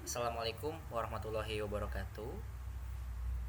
Assalamualaikum warahmatullahi wabarakatuh.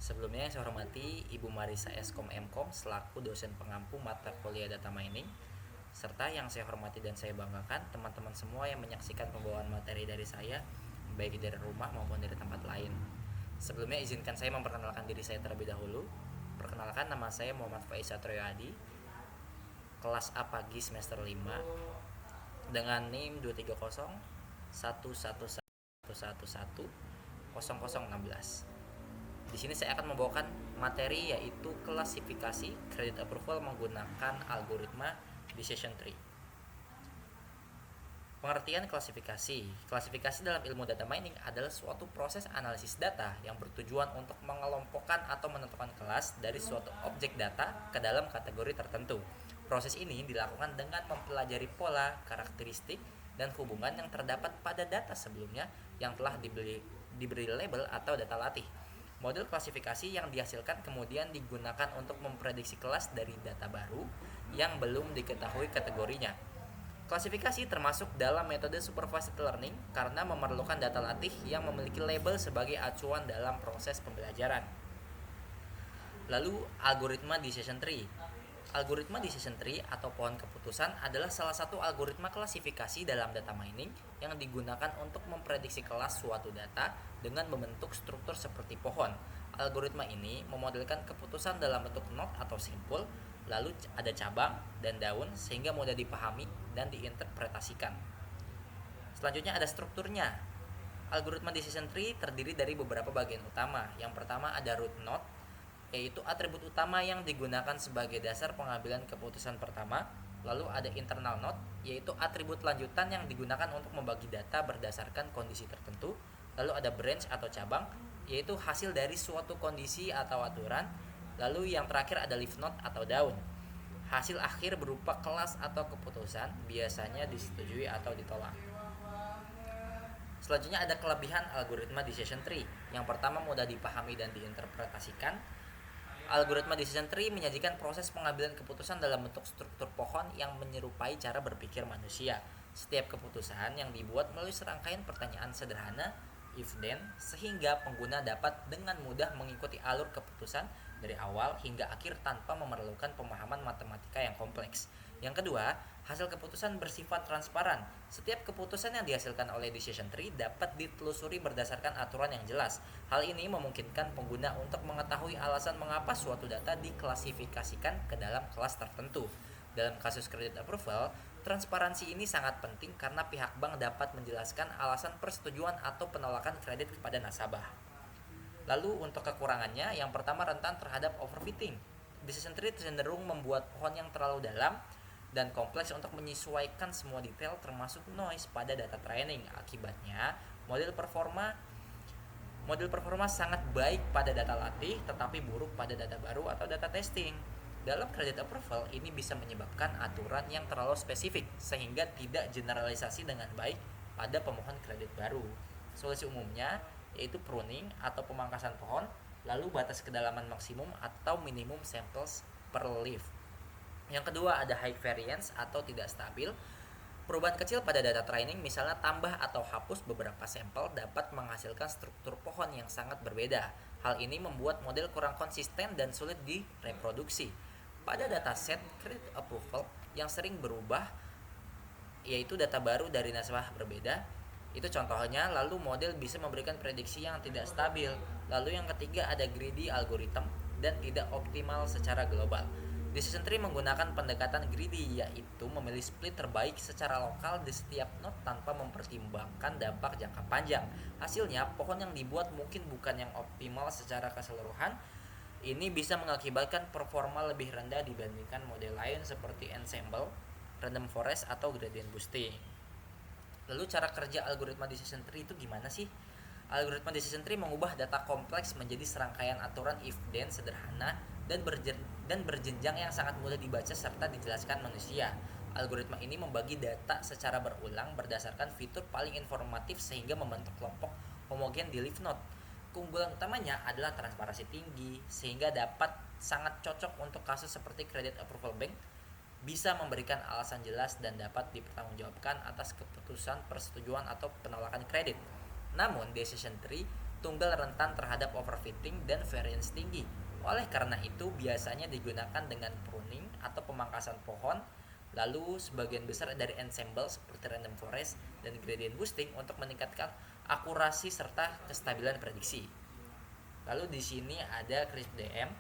Sebelumnya yang saya hormati Ibu Marisa Eskom Mkom selaku dosen pengampu mata kuliah data mining, serta yang saya hormati dan saya banggakan teman-teman semua yang menyaksikan pembawaan materi dari saya baik dari rumah maupun dari tempat lain. Sebelumnya izinkan saya memperkenalkan diri saya terlebih dahulu. Perkenalkan, nama saya Muhammad Faiz Satroyadi, kelas A pagi semester 5 dengan NIM 230 11111 0016. Di sini saya akan membawakan materi yaitu klasifikasi credit approval menggunakan algoritma decision tree. Pengertian klasifikasi. Klasifikasi dalam ilmu data mining adalah suatu proses analisis data yang bertujuan untuk mengelompokkan atau menentukan kelas dari suatu objek data ke dalam kategori tertentu. Proses ini dilakukan dengan mempelajari pola, karakteristik, dan hubungan yang terdapat pada data sebelumnya yang telah diberi label atau data latih. Model klasifikasi yang dihasilkan kemudian digunakan untuk memprediksi kelas dari data baru yang belum diketahui kategorinya. Klasifikasi termasuk dalam metode supervised learning karena memerlukan data latih yang memiliki label sebagai acuan dalam proses pembelajaran. Lalu, algoritma decision tree. Algoritma decision tree atau pohon keputusan adalah salah satu algoritma klasifikasi dalam data mining yang digunakan untuk memprediksi kelas suatu data dengan membentuk struktur seperti pohon. Algoritma ini memodelkan keputusan dalam bentuk node atau simpul, lalu ada cabang dan daun sehingga mudah dipahami dan diinterpretasikan. Selanjutnya ada strukturnya. Algoritma decision tree terdiri dari beberapa bagian utama. Yang pertama ada root node, yaitu atribut utama yang digunakan sebagai dasar pengambilan keputusan pertama. Lalu ada internal node, yaitu atribut lanjutan yang digunakan untuk membagi data berdasarkan kondisi tertentu. Lalu ada branch atau cabang, yaitu hasil dari suatu kondisi atau aturan. Lalu yang terakhir ada leaf node atau daun. Hasil akhir berupa kelas atau keputusan, biasanya disetujui atau ditolak. Selanjutnya ada kelebihan algoritma decision tree. Yang pertama, mudah dipahami dan diinterpretasikan. Algoritma decision tree menyajikan proses pengambilan keputusan dalam bentuk struktur pohon yang menyerupai cara berpikir manusia. Setiap keputusan yang dibuat melalui serangkaian pertanyaan sederhana, if then, sehingga pengguna dapat dengan mudah mengikuti alur keputusan dari awal hingga akhir tanpa memerlukan pemahaman matematika yang kompleks. Yang kedua, hasil keputusan bersifat transparan. Setiap keputusan yang dihasilkan oleh decision tree dapat ditelusuri berdasarkan aturan yang jelas. Hal ini memungkinkan pengguna untuk mengetahui alasan mengapa suatu data diklasifikasikan ke dalam kelas tertentu. Dalam kasus credit approval, transparansi ini sangat penting karena pihak bank dapat menjelaskan alasan persetujuan atau penolakan kredit kepada nasabah. Lalu untuk kekurangannya, yang pertama rentan terhadap overfitting. Decision tree cenderung membuat pohon yang terlalu dalam dan kompleks untuk menyesuaikan semua detail termasuk noise pada data training. Akibatnya, model performa sangat baik pada data latih tetapi buruk pada data baru atau data testing. Dalam credit approval, ini bisa menyebabkan aturan yang terlalu spesifik sehingga tidak generalisasi dengan baik pada pemohon kredit baru. Solusi umumnya yaitu pruning atau pemangkasan pohon, lalu batas kedalaman maksimum atau minimum samples per leaf. Yang kedua ada high variance atau tidak stabil. Perubahan kecil pada data training, misalnya tambah atau hapus beberapa sampel, dapat menghasilkan struktur pohon yang sangat berbeda. Hal ini membuat model kurang konsisten dan sulit direproduksi. Pada dataset credit approval yang sering berubah, yaitu data baru dari nasabah berbeda, itu contohnya, lalu model bisa memberikan prediksi yang tidak stabil. Lalu yang ketiga ada greedy algorithm dan tidak optimal secara global. Decision tree menggunakan pendekatan greedy, yaitu memilih split terbaik secara lokal di setiap node tanpa mempertimbangkan dampak jangka panjang. Hasilnya, pohon yang dibuat mungkin bukan yang optimal secara keseluruhan. Ini bisa mengakibatkan performa lebih rendah dibandingkan model lain seperti ensemble, random forest, atau gradient boosting. Lalu cara kerja algoritma decision tree itu gimana sih? Algoritma decision tree mengubah data kompleks menjadi serangkaian aturan if then sederhana dan berjenjang yang sangat mudah dibaca serta dijelaskan manusia. Algoritma ini membagi data secara berulang berdasarkan fitur paling informatif sehingga membentuk kelompok homogen di leaf node. Keunggulan utamanya adalah transparansi tinggi sehingga dapat sangat cocok untuk kasus seperti credit approval bank, bisa memberikan alasan jelas dan dapat dipertanggungjawabkan atas keputusan persetujuan atau penolakan kredit. Namun decision tree tunggal rentan terhadap overfitting dan variance tinggi. Oleh karena itu biasanya digunakan dengan pruning atau pemangkasan pohon, lalu sebagian besar dari ensemble seperti random forest dan gradient boosting untuk meningkatkan akurasi serta kestabilan prediksi. Lalu di sini ada CRISP-DM.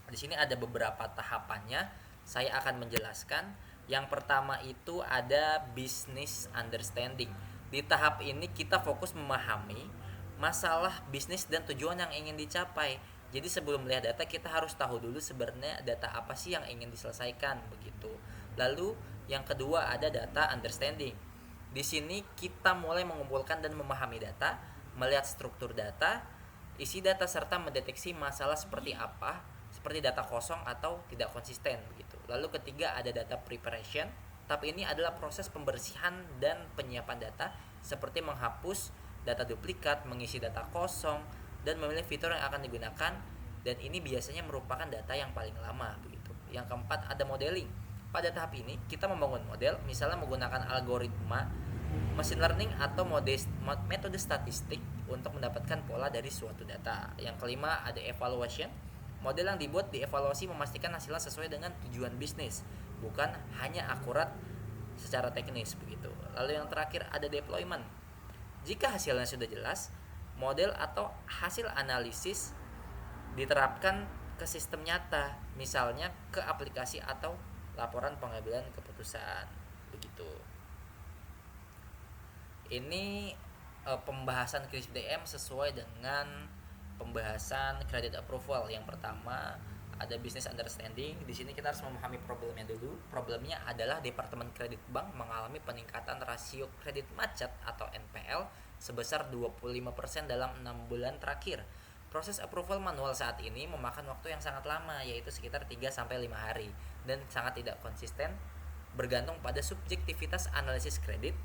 Di sini ada beberapa tahapannya. Saya akan menjelaskan. Yang pertama itu ada business understanding. Di tahap ini kita fokus memahami masalah bisnis dan tujuan yang ingin dicapai. Jadi sebelum melihat data kita harus tahu dulu sebenarnya data apa sih yang ingin diselesaikan begitu. Lalu yang kedua ada data understanding. Di sini kita mulai mengumpulkan dan memahami data, melihat struktur data, isi data serta mendeteksi masalah seperti apa, seperti data kosong atau tidak konsisten begitu. Lalu ketiga ada data preparation. Tapi ini adalah proses pembersihan dan penyiapan data seperti menghapus data duplikat, mengisi data kosong, dan memilih fitur yang akan digunakan, dan ini biasanya merupakan data yang paling lama begitu. Yang keempat ada modeling. Pada tahap ini kita membangun model, misalnya menggunakan algoritma, machine learning atau metode statistik untuk mendapatkan pola dari suatu data. Yang kelima ada evaluation. Model yang dibuat dievaluasi memastikan hasilnya sesuai dengan tujuan bisnis, bukan hanya akurat secara teknis begitu. Lalu yang terakhir ada deployment. Jika hasilnya sudah jelas, model atau hasil analisis diterapkan ke sistem nyata, misalnya ke aplikasi atau laporan pengambilan keputusan begitu. Ini pembahasan CRISP-DM sesuai dengan pembahasan credit approval. Yang pertama ada business understanding. Di sini kita harus memahami problemnya dulu. Problemnya adalah Departemen Kredit Bank mengalami peningkatan rasio kredit macet atau NPL sebesar 25% dalam 6 bulan terakhir. Proses approval manual saat ini memakan waktu yang sangat lama, yaitu sekitar 3-5 hari, dan sangat tidak konsisten, bergantung pada subjektivitas analisis kredit.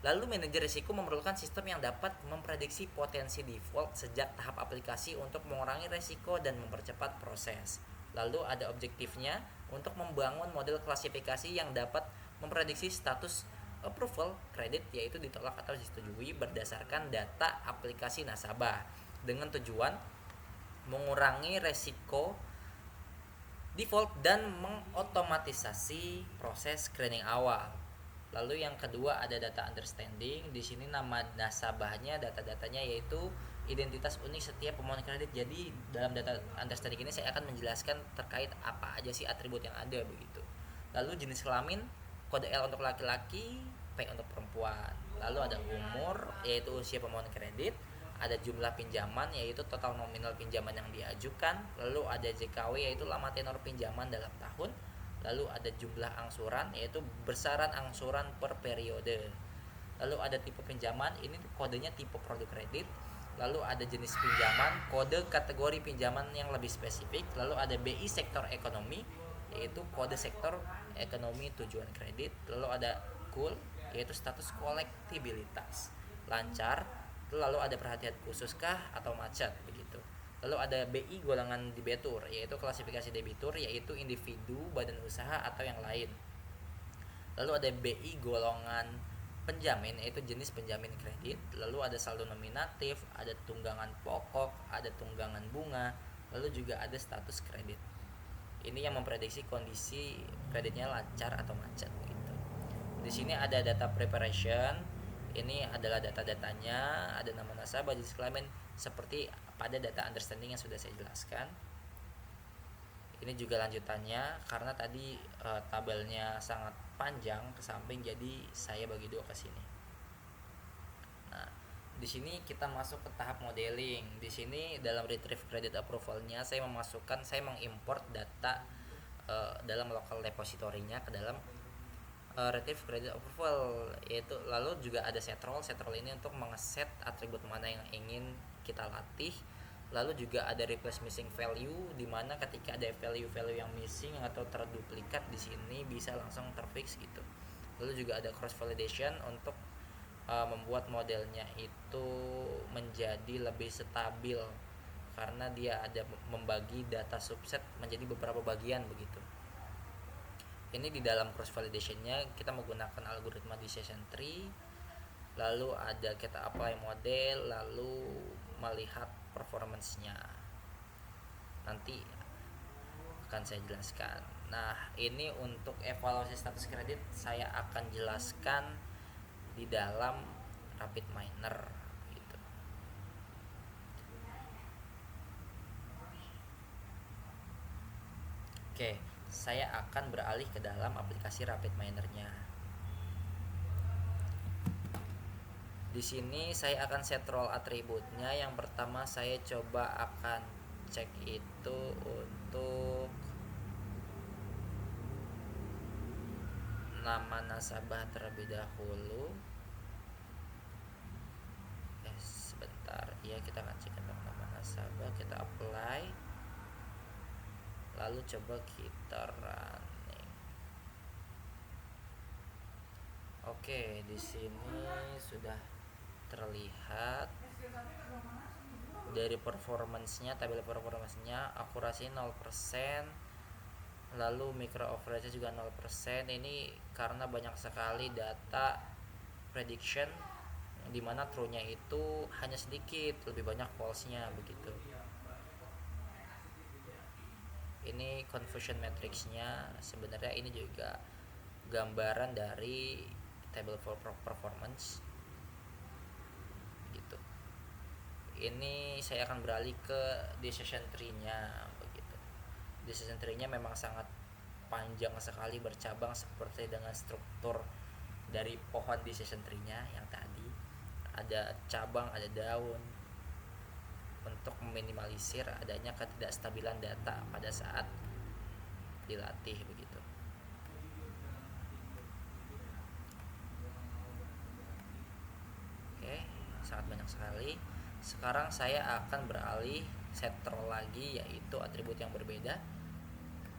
Lalu manajer risiko memerlukan sistem yang dapat memprediksi potensi default sejak tahap aplikasi untuk mengurangi risiko dan mempercepat proses. Lalu ada objektifnya untuk membangun model klasifikasi yang dapat memprediksi status approval kredit, yaitu ditolak atau disetujui berdasarkan data aplikasi nasabah, dengan tujuan mengurangi risiko default dan mengotomatisasi proses screening awal. Lalu yang kedua ada data understanding. Di sini nama nasabahnya, data-datanya yaitu identitas unik setiap pemohon kredit. Jadi dalam data understanding ini saya akan menjelaskan terkait apa aja sih atribut yang ada begitu. Lalu jenis kelamin, kode L untuk laki-laki, P untuk perempuan. Lalu ada umur yaitu usia pemohon kredit, ada jumlah pinjaman yaitu total nominal pinjaman yang diajukan, lalu ada JKW yaitu lama tenor pinjaman dalam tahun. Lalu ada jumlah angsuran yaitu besaran angsuran per periode. Lalu ada tipe pinjaman, ini kodenya tipe produk kredit. Lalu ada jenis pinjaman, kode kategori pinjaman yang lebih spesifik. Lalu ada BI sektor ekonomi yaitu kode sektor ekonomi tujuan kredit. Lalu ada KUL yaitu status kolektibilitas lancar. Lalu ada perhatian khususkah atau macet begitu. Lalu ada BI golongan debitur yaitu klasifikasi debitur yaitu individu, badan usaha atau yang lain. Lalu ada BI golongan penjamin yaitu jenis penjamin kredit. Lalu ada saldo nominatif, ada tunggangan pokok, ada tunggangan bunga, lalu juga ada status kredit. Ini yang memprediksi kondisi kreditnya lancar atau macet gitu. Di sini ada data preparation. Ini adalah data-datanya, ada nama nasabah, jenis kelamin seperti pada data understanding yang sudah saya jelaskan. Ini juga lanjutannya karena tadi tabelnya sangat panjang ke samping, jadi saya bagi dua ke sini. Nah, di sini kita masuk ke tahap modeling. Di sini dalam retrieve credit approval-nya saya mengimport data dalam local repository-nya ke dalam retrieve credit approval, yaitu lalu juga ada set role. Set role ini untuk mengeset atribut mana yang ingin kita latih. Lalu juga ada replace missing value, di mana ketika ada value-value yang missing atau terduplikat di sini bisa langsung terfix gitu. Lalu juga ada cross validation untuk membuat modelnya itu menjadi lebih stabil karena dia ada membagi data subset menjadi beberapa bagian begitu. Ini di dalam cross validation-nya kita menggunakan algoritma decision tree. lalu ada kita apply model, lalu melihat performance-nya. Nanti akan saya jelaskan. Nah, ini untuk evaluasi status kredit saya akan jelaskan di dalam Rapid Miner gitu. Oke, saya akan beralih ke dalam aplikasi Rapid Miner-nya. Di sini saya akan set role atributnya. Yang pertama saya coba akan cek itu untuk nama nasabah terlebih dahulu. Sebentar ya, kita akan cek tentang nama nasabah, kita apply, lalu coba kita running. Oke, di sini sudah terlihat dari performance-nya, tabel performance-nya, akurasi 0%, lalu micro average juga 0%. Ini karena banyak sekali data prediction dimana true-nya itu hanya sedikit, lebih banyak false-nya begitu. Ini confusion matrix-nya. Sebenarnya ini juga gambaran dari table for performance gitu. Ini saya akan beralih ke decision tree-nya begitu. Decision tree-nya memang sangat panjang sekali, bercabang seperti dengan struktur dari pohon decision tree-nya yang tadi. Ada cabang, ada daun, untuk meminimalisir adanya ketidakstabilan data pada saat dilatih begitu. Oke, sangat banyak sekali. Sekarang saya akan beralih set role lagi, yaitu atribut yang berbeda.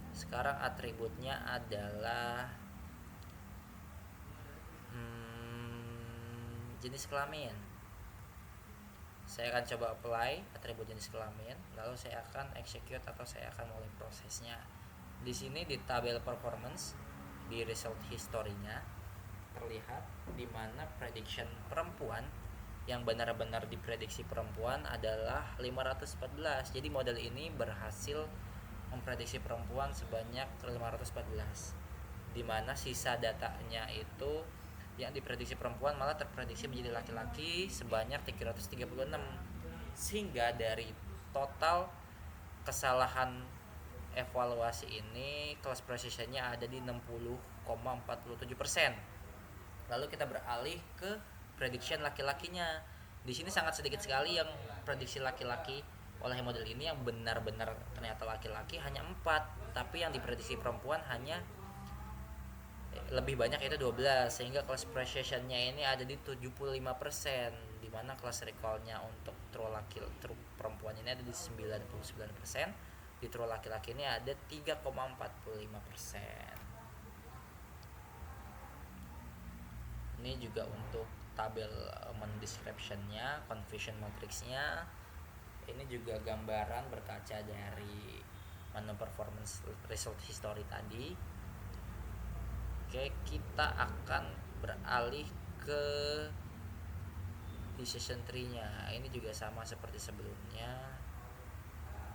Sekarang atributnya adalah jenis kelamin. Saya akan coba apply atribut jenis kelamin, lalu saya akan execute atau saya akan mulai prosesnya. Di sini di tabel performance, di result history-nya terlihat di mana prediction perempuan yang benar-benar diprediksi perempuan adalah 514. Jadi model ini berhasil memprediksi perempuan sebanyak 514. Di mana sisa datanya itu yang diprediksi perempuan malah terprediksi menjadi laki-laki sebanyak 336. Sehingga dari total kesalahan evaluasi ini class precision-nya ada di 60,47%. Lalu kita beralih ke prediction laki-lakinya. Di sini sangat sedikit sekali yang prediksi laki-laki oleh model ini, yang benar-benar ternyata laki-laki hanya 4, tapi yang diprediksi perempuan hanya lebih banyak, itu 12, sehingga class precision-nya ini ada di 75%, di mana class recall-nya untuk true perempuan ini ada di 99%, di true laki-laki ini ada 3,45%. Ini juga untuk tabel description-nya, confusion matrix-nya. Ini juga gambaran berkaca dari menu performance result history tadi. Oke, kita akan beralih ke decision tree-nya. Ini juga sama seperti sebelumnya,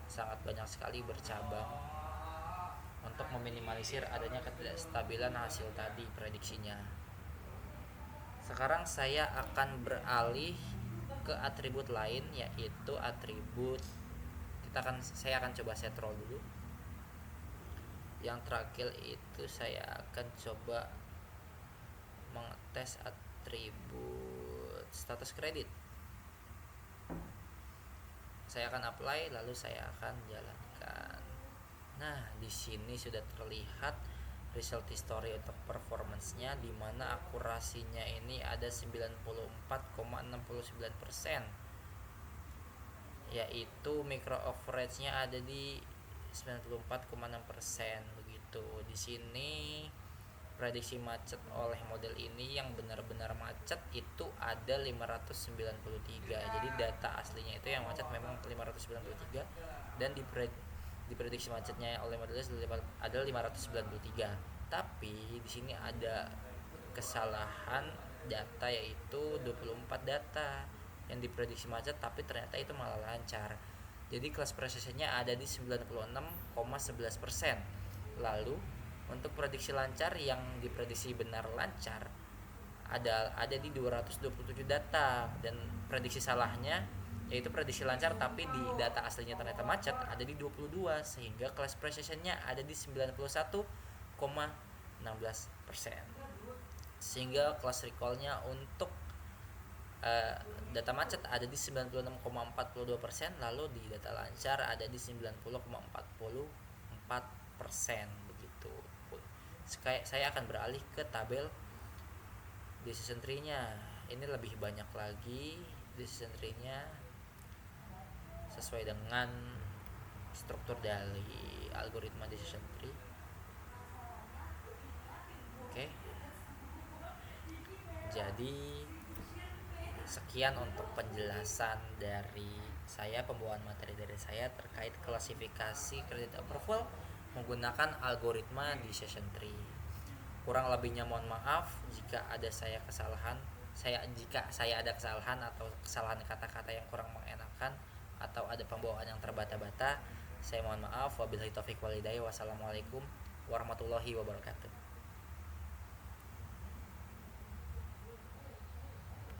sangat banyak sekali bercabang untuk meminimalisir adanya ketidakstabilan hasil tadi prediksinya. Sekarang saya akan beralih ke atribut lain, yaitu atribut saya akan coba set role dulu. Yang terakhir itu saya akan coba mengetes atribut status kredit. Saya akan apply, lalu saya akan jalankan. Nah, di sini sudah terlihat result history untuk performance-nya, di mana akurasinya ini ada 94,69%, yaitu micro average-nya ada di 94,6% begitu. Di sini prediksi macet oleh model ini yang benar-benar macet itu ada 593. Jadi data aslinya itu yang macet memang 593, dan diprediksi macetnya oleh model ini ada 593. Tapi di sini ada kesalahan data, yaitu 24 data yang diprediksi macet tapi ternyata itu malah lancar. Jadi class precisionnya ada di 96,11%. Lalu untuk prediksi lancar yang diprediksi benar lancar ada di 227 data, dan prediksi salahnya yaitu prediksi lancar tapi di data aslinya ternyata macet ada di 22, sehingga class precisionnya ada di 91,16%. Sehingga class recall-nya untuk data macet ada di 96,42%, lalu di data lancar ada di 90,44%, begitu. Saya akan beralih ke tabel decision tree-nya. Ini lebih banyak lagi decision tree-nya sesuai dengan struktur dari algoritma decision tree. Oke. Jadi sekian untuk penjelasan dari saya, pembawaan materi dari saya terkait klasifikasi credit approval menggunakan algoritma decision tree. Kurang lebihnya mohon maaf jika ada ada kesalahan atau kesalahan kata-kata yang kurang mengenakan atau ada pembawaan yang terbata-bata. Saya mohon maaf. Wabillahi taufiq wal hidayah. Wassalamualaikum warahmatullahi wabarakatuh.